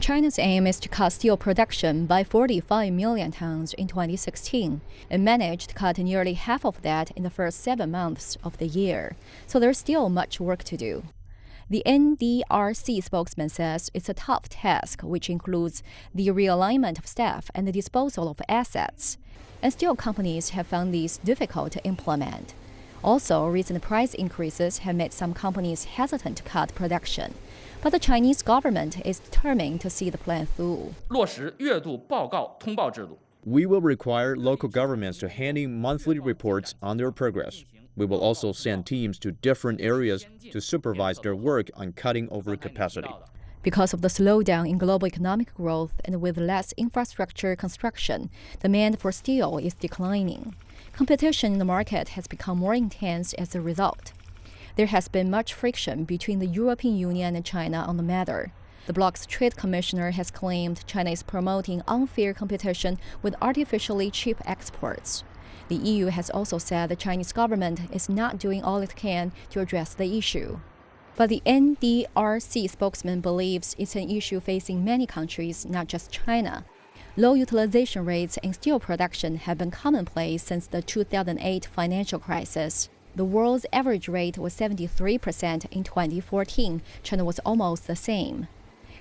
China's aim is to cut steel production by 45 million tons in 2016 and managed to cut nearly half of that in the first 7 months of the year. So there's still much work to do. The NDRC spokesman says it's a tough task, which includes the realignment of staff and the disposal of assets. And steel companies have found these difficult to implement. Also, recent price increases have made some companies hesitant to cut production. But the Chinese government is determined to see the plan through. 落实月度报告通报制度。 We will require local governments to hand in monthly reports on their progress. We will also send teams to different areas to supervise their work on cutting overcapacity. Because of the slowdown in global economic growth and with less infrastructure construction, demand for steel is declining. Competition in the market has become more intense as a result. There has been much friction between the European Union and China on the matter. The bloc's trade commissioner has claimed China is promoting unfair competition with artificially cheap exports. The EU has also said the Chinese government is not doing all it can to address the issue. But the NDRC spokesman believes it's an issue facing many countries, not just China. Low utilization rates in steel production have been commonplace since the 2008 financial crisis. The world's average rate was 73% in 2014. China was almost the same.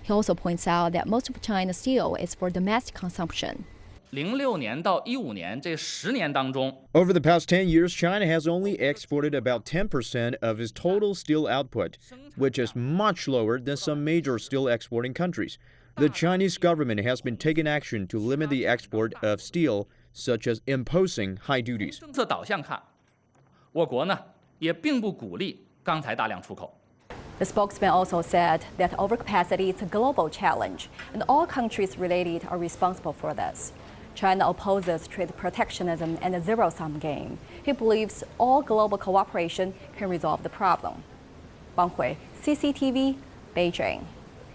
He also points out that most of China's steel is for domestic consumption. 06年到15年这10年当中 Over the past 10 years, China has only exported about 10% of its total steel output, which is much lower than some major steel exporting countries. The Chinese government has been taking action to limit the export of steel, such as imposing high duties. 政策导向看，我国呢也并不鼓励钢材大量出口。 The spokesman also said that overcapacity is a global challenge, and all countries related are responsible for this. China opposes trade protectionism and a zero-sum game. He believes all global cooperation can resolve the problem. Wang Hui, CCTV, Beijing.